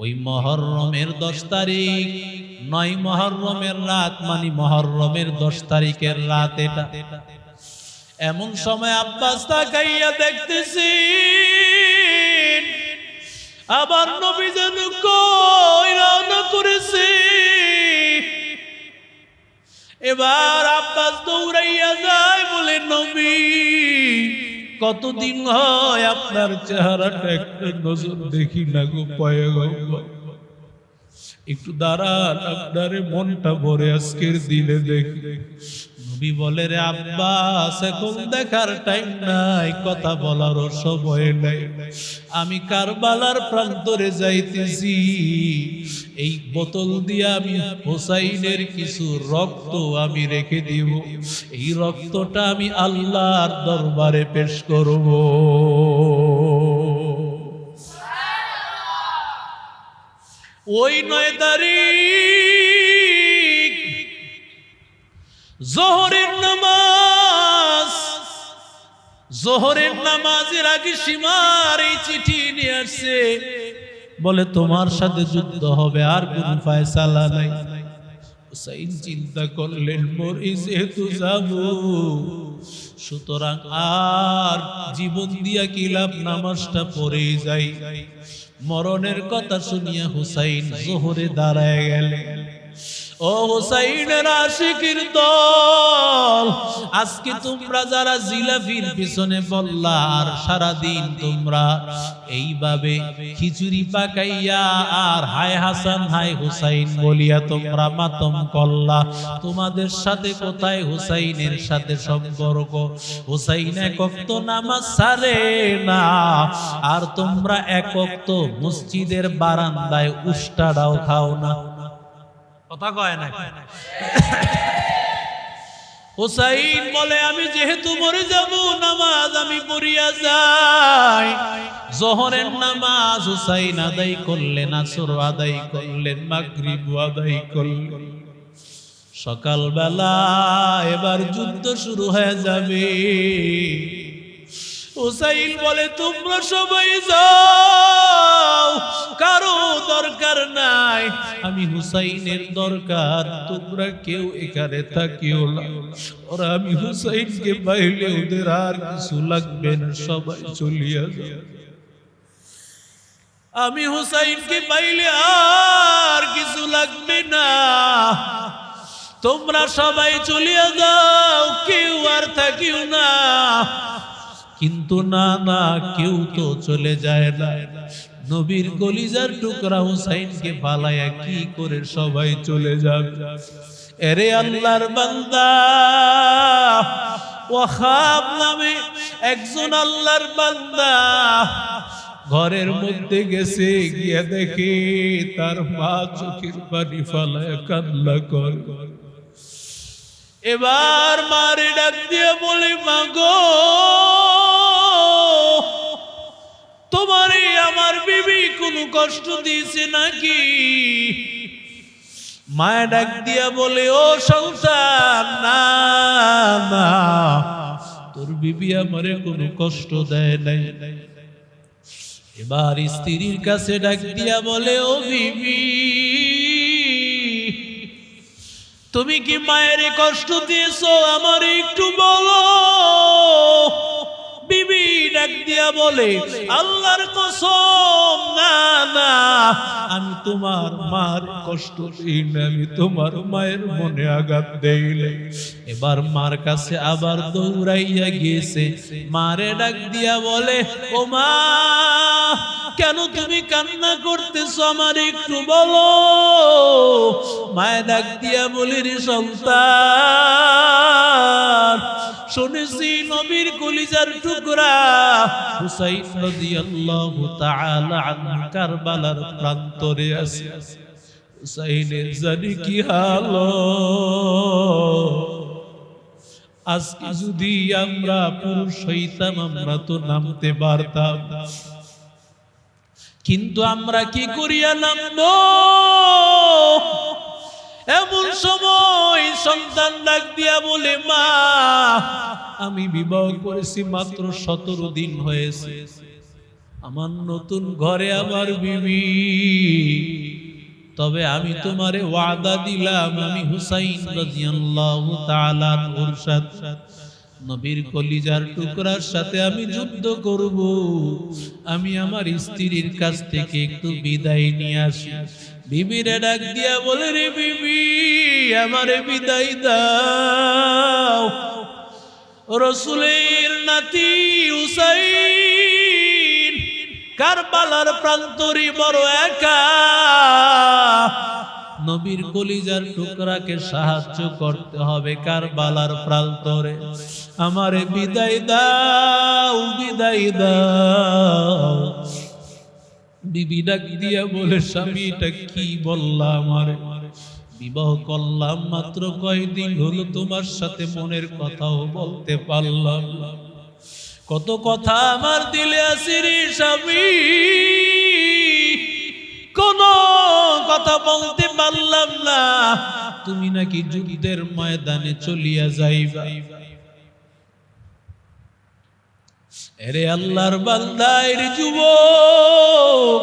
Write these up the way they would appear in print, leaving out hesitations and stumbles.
ওই মুহররমের 10 তারিখ 9 মুহররমের রাত, মানে মুহররমের 10 তারিখের রাত এটা। এমন সময় আব্বাস তাকাইয়া দেখতেছি আবার নবী যেন কই রওনা করেছে। এবার আব্বাস দৌড়াইয়া যায়, বলে নবী কতদিন হয় আপনার চেহারাটা একটা নজর দেখি না গো পয়গম্বর, একটু দাঁড়ান, আপনার মনটা ভরে আজকের দিনে দেখি। নবী বলে, রে আব্বাস এখন দেখার টাইম নাই, কথা বলারও সময় নাই, আমি কারবালার প্রান্তরে যাইতেছি। এই বোতল দিয়ে আমি হোসাইনের কিছু রক্ত আমি রেখে দিব, এই রক্তটা আমি আল্লাহর দরবারে পেশ করব। ওই 9 তারিখ জোহরের নামাজের আগে সীমার এই চিঠি নিয়ে আসছে, বলে তোমার সাথে যুদ্ধ হবে, আর কোন ফয়সালা নাই। হুসাইন চিন্তা করলেন, মরি যেহেতু যাব, সুতরাং আর জীবন দিয়া কি লাভ, নামাজটা পড়েই যাই। মরণের কথা শুনিয়া হুসাইন জোহরে দাঁড়ায় গেলেন। ও হুসাইনের আশিকির দল, আজকে তোমরা যারা জিলাফির পিছনে বললা, আর সারাদিন তোমরা এইভাবে খিচুড়ি পাকাইয়া আর হায় হাসান হায় হুসাইন বলিয়া তোমরা মাতম করলা, তোমাদের সাথে কোথায় হুসাইনের সাথে সম্পর্ক? হুসাইন এক ওয়াক্ত নামাজ ছাড়ে না, আর তোমরা এক ওয়াক্ত মসজিদের বারান্দায় উষ্টাটাও খাও না। কথা কয় না। হুসাইন বলে, আমি যেহেতু মরে যাব, নামাজ আমি পড়িয়া যাই। জোহরের নামাজ হুসাইন আদায় করলেন, আসর আদায় করলেন, মাগরিব আদায় করলেন। সকালবেলা এবার যুদ্ধ শুরু হয়ে যাবে। হুসাইন বলে, তোমরা সবাই যাও, কারো দরকার নাই, আমি হুসাইনের দরকার, তোমরা কেউ এখানে থাকিও না। ওরা আমি হুসাইনকে পাইলে ওদের আর কিছু লাগবে না, সবাই চলিয়া যাও। আমি হুসাইনকে পাইলে আর কিছু লাগবে না, তোমরা সবাই চলিয়া যাও, কেউ আর থাকিও না। কিন্তু না না, কেউ তো চলে যায় না। নবীর কলিজার টুকরা হুসাইনকে ফালায়া কি করে সবাই চলে যাবে? এরে আল্লাহর বান্দা, ওয়াহাব নামে একজন আল্লাহর বান্দা ঘরের মধ্যে গেছে, গিয়া দেখে তার মা চোখের পানি ফালায়া কান্না করে। এবার মারে ডাক দিয়ে বলে, মা গো, তোমারে আমার বিবি কোনো কষ্ট দিয়েছে নাকি? মায়া ডাক দিয়া বলে, ও সন্তান, না না, তোর বিবি আমারে কোনো কষ্ট দেয় নাই। এবার স্ত্রীর কাছে ডাক দিয়া বলে, ও বিবি, তুমি কি মায়ের কষ্ট দিয়েছো, আমার একটু বলো। বিবি ডাক দিয়া বলে, আল্লাহর কসম, না না, আমি তোমার মার কষ্ট দিই না, আমি তোমার মায়ের মনে আঘাত দেই না। এবার মার কাছে আবার দৌড়াইয়া গিয়েছে, মারে ডাক দিয়া বলে, ও মা, কেন তুমি কান্না করতেছো, আমার একটু বলো। মায়ে ডাক দিয়া বলে, রে সন্তান, শুনেছি নবীর কলিজার টুকরা হুসাইন রাদিয়াল্লাহু তাআলা আনহু কারবালার প্রান্তরে আছে। হুসাইনের জানি কি হাল। আজকে যদি আমরা পুরুষ হইতাম, আমরা তো নামতে পারতাম, কিন্তু আমরা কি করিয়া নামবো? এমন সময় সন্তান ডাক দিয়া বলে, মা, আমি বিবাহ করেছি মাত্র 17 দিন হয়েছে, আমার নতুন ঘরে আমার বিবি, তবে আমি তোমারে ওয়াদা দিলাম আমি হুসাইন রাদিয়াল্লাহু তাআলা আনহুর সাথে নবীর কলিজার টুকরার সাথে আমি যুদ্ধ করব। আমি আমার স্ত্রীর কাছ থেকে একটু বিদায় নিয়ে আসি। বিবিরে ডাক দিয়া বলে, রে বিবি, আমারে বিদায় দাও। রাসূলের নাতি হুসাইন কারবালার প্রান্তরে বড় একা, নবীর কলিজার টুকরাকে সাহায্য করতে হবে কারবালার প্রান্তরে। আমারে বিদায় দাও, বিদায় দাও। বিবি ডাক দিয়া বলে, স্বামী এটা কি বললাম? আমারে বিবাহ করলাম মাত্র কয়দিন হলো, তোমার সাথে মনের কথাও বলতে পারলাম না। কত কথা আমার দিলে আছে রে স্বামী, কোন কথা বলতে পারলাম না। তুমি নাকি যুদ্ধের ময়দানে চলিয়া যাইবা। এরে আল্লাহর বান্দা, এর যুবক,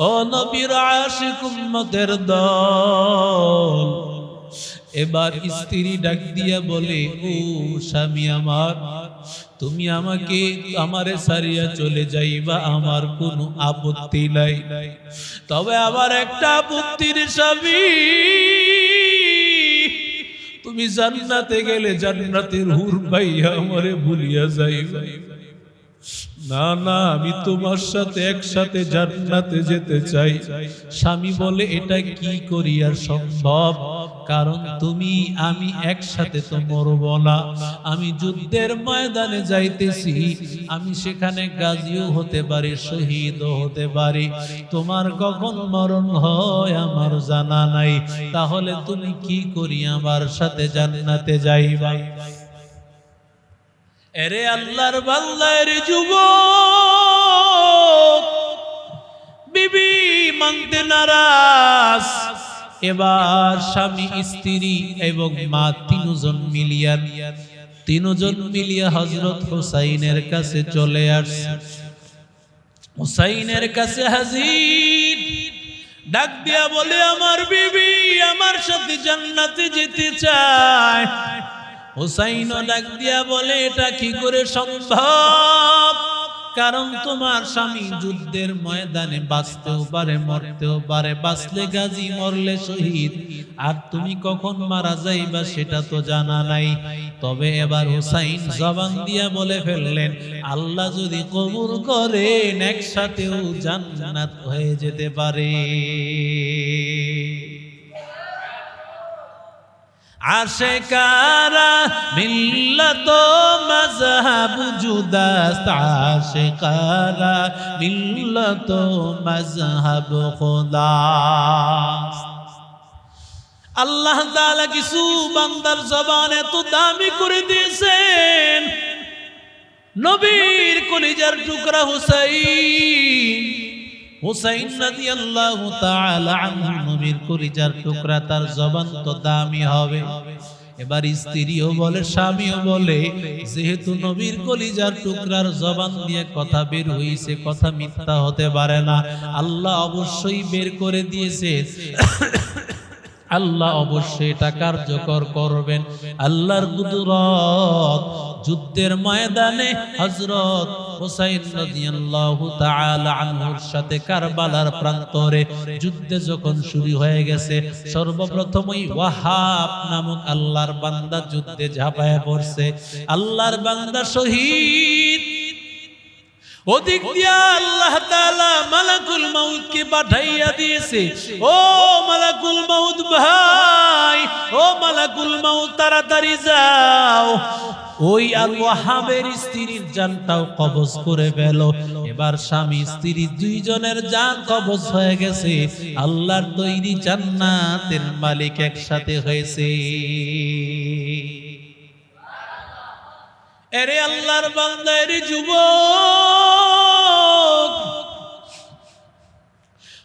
ও নবীর আশিক উম্মতের দল, এবার স্ত্রী ডাক দিয়া বলে, ও স্বামী আমার, তুমি আমারে ছাড়িয়া চলে যাইবা, আমার কোনো আপত্তি নাই, তবে আমার একটা আপত্তির স্বামী, তুমি জান্নাতে গেলে জান্নাতের হুর পাইয়া আমারে ভুলিয়া যাইবা। না না, আমি তোমার সাথে একসাথে জান্নাতে যেতে চাই। স্বামী বলে, এটা কি করিয়া সম্ভব? কারণ তুমি আমি একসাথে তো মরব না। আমি যুদ্ধের ময়দানে যাইতেছি, আমি সেখানে গাজীও হতে পারি, শহীদও হতে পারি। তোমার কখন মরণ হয় আমার জানা নাই, তাহলে তুমি কি করি আমার সাথে জান্নাতে যাইবা? এরে আল্লাহর বান্দা, এরে যুবক, বিবি মানতে নারাজ। এবার স্বামী, স্ত্রী এবং মা তিনজন মিলিয়া হযরত হুসাইনের কাছে চলে আসছে। হুসাইনের কাছে হাজির, ডাক দিয়া বলে, আমার বিবি আমার সাথে জান্নাতে যেতে চায়। হুসাইন ডাক দিয়া বলে, এটা কি করে সম্ভব? কারণ তোমার স্বামী যুদ্ধের ময়দানে বাঁচতেও পারে, মরতেও পারে, বাঁচলে গাজী, মরলে শহীদ, আর তুমি কখন মারা যাইবা সেটা তো জানা নাই। তবে এবার হুসাইন জবান দিয়া বলে ফেললেন, আল্লাহ যদি কবুল করেন একসাথেও জান্নাত হয়ে যেতে পারে। আশিকারা মিল্লত মযহাব জুদাস, আশিকারা মিল্লত মযহাব খুদা। আল্লাহ তাআলা কিছু বান্দার জবান এত দামি করে দিয়েছেন। নবীর কলিজার টুকরা হুসাইন রাদিয়াল্লাহু তাআলা আনহু, নবীর কলিজার টুকরা, তার জবান তো দামি হবে। এবার স্ত্রীও বলে, স্বামীও বলে, যেহেতু নবীর কলিজার টুকরার জবান দিয়ে কথা বের হইছে, কথা মিথ্যা হতে পারে না। আল্লাহ অবশ্যই বের করে দিয়েছে, আল্লাহ অবশ্যই এটা কার্যকর করবেন। আল্লাহর কুদরত। যুদ্ধের ময়দানে হযরত হুসাইন রাদিয়াল্লাহু তাআলা আনহুর সাথে কারবালার প্রান্তরে যুদ্ধ যখন শুরু হয়ে গেছে, সর্বপ্রথমই ওয়াহাব নামক আল্লাহর বান্দা যুদ্ধে ঝাঁপায় পড়ছে। আল্লাহর বান্দা শহীদ। ওদিক দিয়া আল্লাহ তাআলা মালাকুল মাউতকে পাঠাইয়া দিয়েছে। ও মালাকুল মাউত ভাই, ও মালাকুল মাউত তাড়াতাড়ি যাও, ওই আল ওয়াহাবের স্ত্রীর জানটাও কবজ করে ফেল। এবার স্বামী স্ত্রী দুইজনের জান কবজ হয়ে গেছে। আল্লাহর তৈরি জান্নাতের মালিক একসাথে হয়েছে। এরে আল্লাহর বান্দা, এরে যুবক,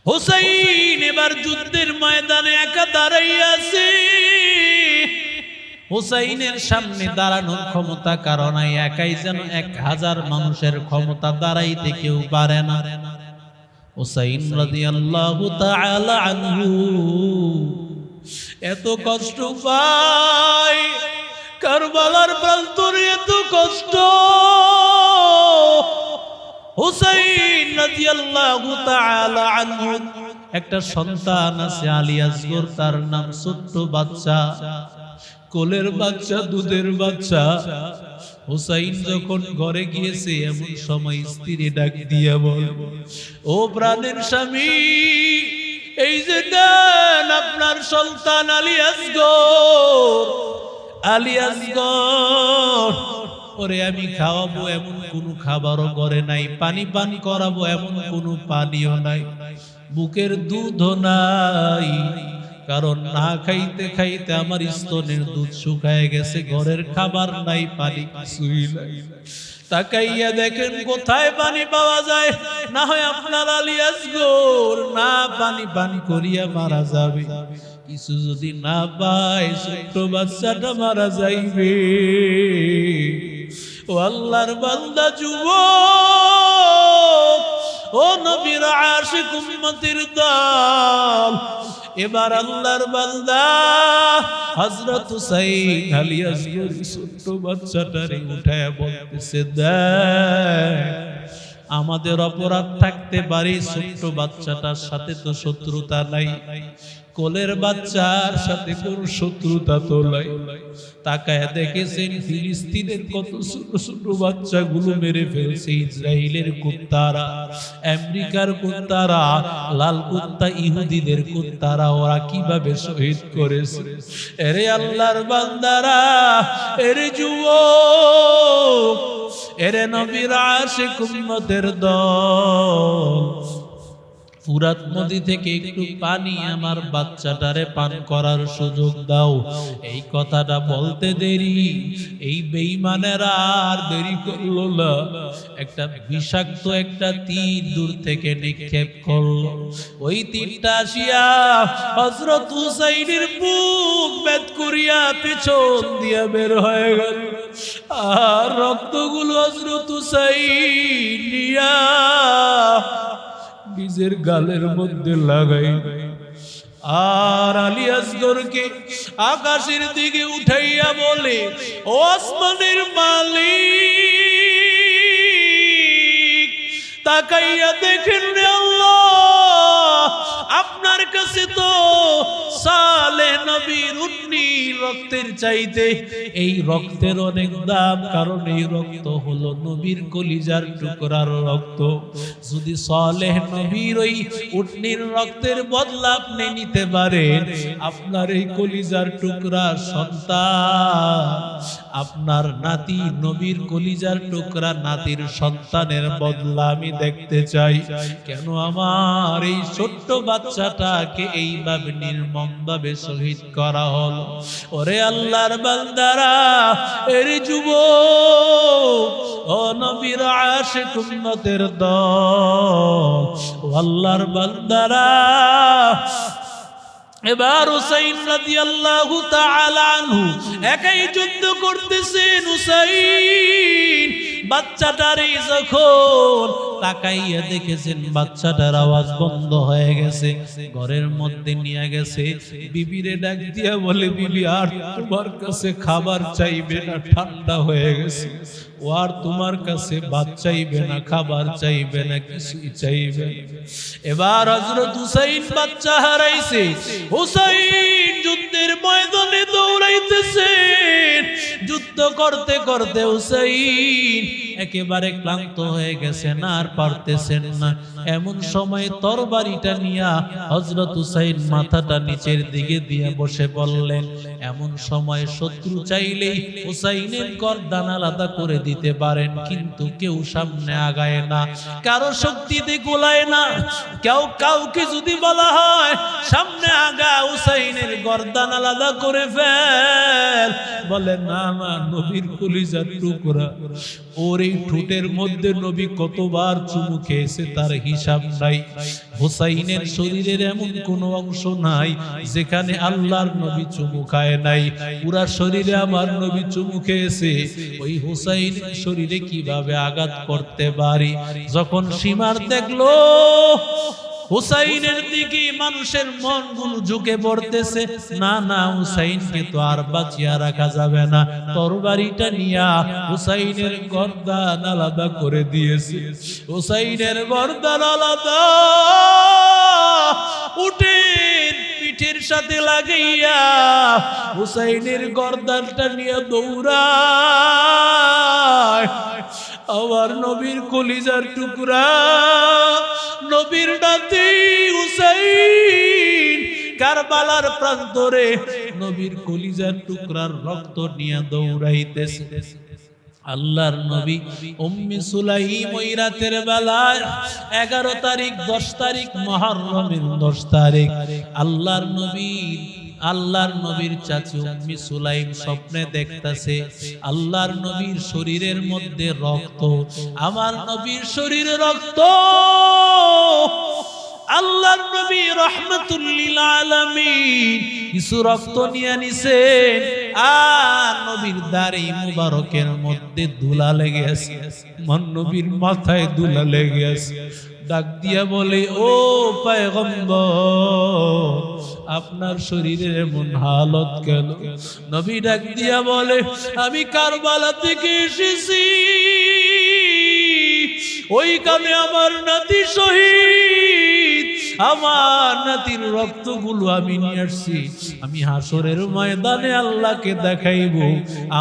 হুসাইন এবার যুদ্ধের ময়দানে একা দাঁড়াইয়া আছে। হুসাইনের সামনে দাঁড়ানোর ক্ষমতা কারণ একাই যেন 1000 মানুষের ক্ষমতা দাঁড়াইতে কেউ পারে না। হুসাইন রাদিয়াল্লাহু তাআলা আনহু এত কষ্ট পায়, কারবালার প্রান্তরে এত কষ্ট। হুসাইন রাদিয়াল্লাহু তাআলা আনহু একটা সন্তান আছে আলী আসগর, তার নাম ছোট্ট বাচ্চা, কোলের বাচ্চা, দুধের বাচ্চা। হুসাইন যখন ঘরে গিয়েছে এমন সময় স্ত্রী ডাক দিয়া বল, ও প্রাণের স্বামী, এই যে দেন আপনার সন্তান আলী আসগর, আলী আসগর, ওরে আমি খাওয়াবো এমন কোন খাবারও করে নাই, পানি পান করাবো এমন কোন পানিও নাই, বুকের দুধও নাই, কারণ না খাইতে খাইতে আমার স্তনের দুধ শুকায় গেছে, ঘরের খাবার নাই, পানি কিছুই নাই। তাকাইয়া দেখেন কোথায় পানি পাওয়া যায়, না হয় আপনার আলী আসগর না পানি পান করিয়া মারা যাবে, কিছু যদি না পায় ছোট্ট বাচ্চাটা মারা যাইবে। ও আল্লাহর বান্দা যুবক, ও নবীর আশিক উম্মতের দল, এবার আল্লাহর বান্দা হযরত হুসাইন আলী আসগর ছোট্ট বাচ্চাটারে উঠায় বলতেছে, দেখ আমাদের অপরাধ থাকতে পারে, ছোট্ট বাচ্চাটার সাথে তো শত্রুতা নাই, কোলের বাচ্চার সাথে কোন শত্রুতা তো নাই। তাকায় দেখেছেন ফিলিস্তিনের কত ছোট ছোট বাচ্চাগুলো মেরে ফেলছে ইসরায়েলের কুত্তারা, আমেরিকার কুত্তারা, লাল কুত্তা ইহুদিদের কুত্তারা, ওরা কিভাবে শহীদ করেছে। এরে আল্লাহর বান্দারা, এরে যুবক, এরে নবীর আশিক উম্মতের দল, ফুরাত নদী থেকে একটু পানি আমার বাচ্চাটারে পান করার সুযোগ দাও। এই কথাটা বলতে দেরি, এই বেঈমানেরা আর দেরি করলো না, একটা বিষাক্ত একটা তীর দূর থেকে নিক্ষেপ করলো। ওই তীরটা আসিয়া হযরত হুসাইনের বুক ভেদ করিয়া পেছন দিয়া বের হয়ে গেল, আর রক্তগুলো হযরত হুসাইন নিয়া নিজের গালের মধ্যে লাগাই, আর আলী আসগরকে আকাশের দিকে উঠাইয়া বলে, ও আসমানের মালিক, তাকাইয়া দেখেন রে আল্লাহ, আপনার কাছে তো সালেহ নবীর উটনি রক্তের চাইতে এই রক্তের অনেক দাম, কারণ এই রক্ত হলো নবীর কলিজার টুকরার রক্ত। যদি সালেহ নবীর ওই উটনির রক্তের বদলা আপনি নিতে পারেন, আপনার এই কলিজার টুকরা সন্তান, আপনার নাতি, নবীর কলিজার টুকরা নাতির সন্তানের বদলা আমি দেখতে চাই। কেন আমার এই ছোট্ট বাচ্চাটাকে এইভাবে নির্মমভাবে শহীদ করা হলো? ওরে আল্লাহর বান্দারা, এর যুবক, ও নবীর আশিক উম্মতের দল, ও আল্লাহর বান্দারা, এবার হুসাইন রাদিয়াল্লাহু তাআলা আনহু একাই যুদ্ধ করতেছেন। হুসাইন বাচ্চাটারে যখন তাকাইয়া দেখেছেন বাচ্চাটার আওয়াজ বন্ধ হয়ে গেছে, ঘরের মধ্যে নিয়ে গেছে, বিবিরে ডাক দিয়া বলে, বিবি আর তোমার কাছে খাবার চাইবে না, ঠান্ডা হয়ে গেছে, ও আর তোমার কাছে ভাত চাইবে না, খাবার চাইবে না, কিছুই চাইবে। এবার হযরত হুসাইন বাচ্চা হারাইছে, হুসাইন যুদ্ধের ময়দানে দৌড়াইতেছেন, যুদ্ধ করতে করতে হুসাইন একেবারে ক্লান্ত হয়ে গেছেন, আর পারতেছেন না। এমন সময় তরবারিটা নিয়া হযরত হুসাইন মাথাটা নিচের দিকে দিয়ে বসে বললেন। এমন সময় শত্রু চাইলেই হুসাইনের গর্দান আলাদা করে দিতে পারেন, কিন্তু কেউ সামনে আগায় না, কারো শক্তিতে গোলায় না। কাউকে যদি বলা হয় সামনে আগা, হুসাইনের গর্দান আলাদা করে ফেল, বলে না আমার নবীর কলিজার টুকরা, ওর এই ঠোঁটের মধ্যে নবী কতবার চুমু খেয়েছে তার হিসাব নাই। হুসাইনের শরীরের এমন কোনো অংশ নাই যেখানে আল্লাহর নবী চুমু খায় নাই। পুরা শরীরে আমার নবী চুমু খেয়েছে। ওই হুসাইনের শরীরে কিভাবে আঘাত করতে পারি? যখন সীমার দেখলো হুসাইনের দিকে মানুষের মনগুলো ঝুঁকে পড়তেছে, না না হুসাইনকে তো আর বাঁচিয়ে রাখা যাবে না, তরবারিটা নিয়া হুসাইনের গর্দান আলাদা করে দিয়েছে। হুসাইনের গর্দান আলাদা উটের পিঠের সাথে লাগাইয়া হুসাইনের গর্দানটা নিয়ে দৌড়ায়। আমার নবীর কলিজার টুকরা, নবীর নাতি হুসাইন কারবালার প্রান্তরে নবীর কলিজার টুকরার রক্ত নিয়ে দৌড়াইতেছে। আল্লাহর নবী উম্মে সুলাইম ওই রাতের বেলায় 11 তারিখ 10 তারিখ মুহররমের 10 তারিখ আল্লাহর নবীর চাচি উম্মে সুলাইম স্বপ্নে দেখতাছে আল্লাহর নবীর শরীরের মধ্যে রক্ত, আমার নবীর শরীরে রক্ত। আল্লাহর নবী রাহমাতুল লিল আলামিন কিছু রক্ত নিয়ে নিছেন, আর নবীর দাড়ি মুবারকের মধ্যে ধুলা লেগে আছে, নবীর মাথায় ধুলা লেগে আছে। ডাক দিয়া বলে, ও পয়গম্বর, আপনার শরীরের এমন হালত কেন? নবী ডাক দিয়া বলে, আমি কারবালা থেকে এসেছি, ওইখানে আমার নাতি শহীদ, আমার নাতির রক্তগুলো আমি নিয়ে আসছি। আমি হাসরের ময়দানে আল্লাহকে দেখাইব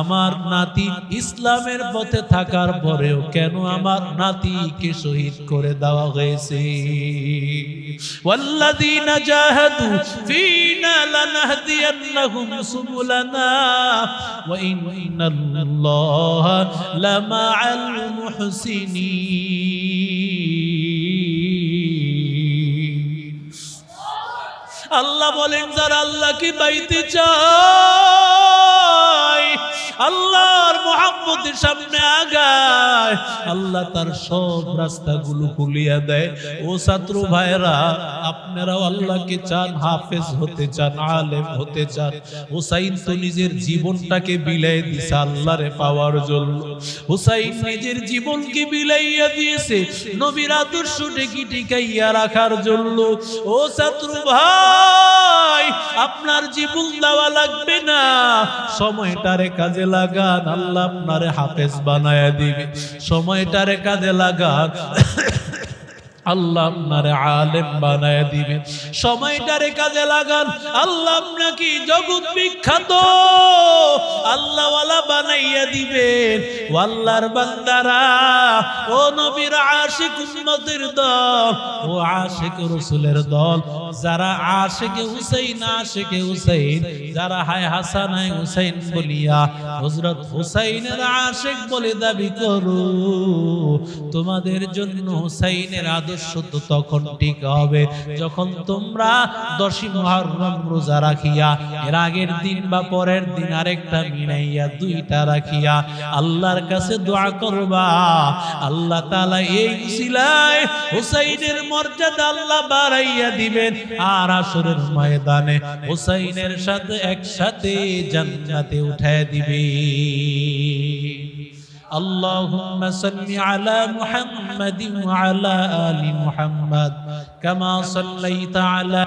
আমার নাতি ইসলামের পথে থাকার পরেও কেন আমার নাতিকে শহীদ করে দেওয়া হয়েছে। ওয়াল্লাযীনা জাহাদু ফীনা লানাহদিয়ান্নাহুম সুবুলানা ওয়া ইন্নাল্লাহা লামাআল মুহসিনিন। আল্লাহ বলেন, যারা আল্লাহকে পাইতে চায়, আল্লাহর মুহাব্বতের সামনে আগায়, আল্লাহ তার সব রাস্তাগুলো খুলিয়া দেয়। ও ছাত্র ভাইরা, আপনারাও আল্লাহকে চান, হাফেজ হতে চান, আলেম হতে চান। হুসাইন তো নিজের জীবনটাকে বিলাই দিয়েছে আল্লাহরে পাওয়ার জন্য। হুসাইন নিজের জীবনকে বিলাইয়া দিয়েছে নবীর আদর্শ টিকাইয়া রাখার জন্য। ও ছাত্র ভাই, আপনার জীবন দেওয়া লাগবে না, সময়টারে কাজে লাগান, আল্লাহ আপনারে হাফেজ বানায়া দিবে। সময়টারে কাজে লাগান, আল্লাহ আপনারে আলেম বানায়া দিবে। সময়টারে কাজে লাগান, আল্লাহ আপনাকে জগৎ বিখ্যাত আল্লাহওয়ালা বানাইয়া দিবেন। ও আল্লাহর বান্দারা, ও নবীর আশিক উম্মতের দল, ও আশিক রাসূলের দল, যারা আশিকে হুসাইন, যারা হায় হাসান হায় হুসাইন বলিয়া হযরত হুসাইনের আশিক বলে দাবি করো, তোমাদের জন্য হুসাইনের আদর্শ তো তখন ঠিক হবে যখন তোমরা 10ই মুহররম রোজা রাখিয়া এর আগের দিন বা পরের দিন আরেকটা মিলাইয়া 2টা রাখিয়া আল্লাহর কাছে দোয়া করবা। আল্লাহ তাআলা এই উসিলায় হুসাইনের মর্যাদা আল্লাহ বাড়াইয়া দিবেন, আর আসরের ময়দানে হুসাইনের সাথে একসাথে জান্নাতে উঠায় দিবে। اللهم صل على محمد وعلى آل محمد كما صليت على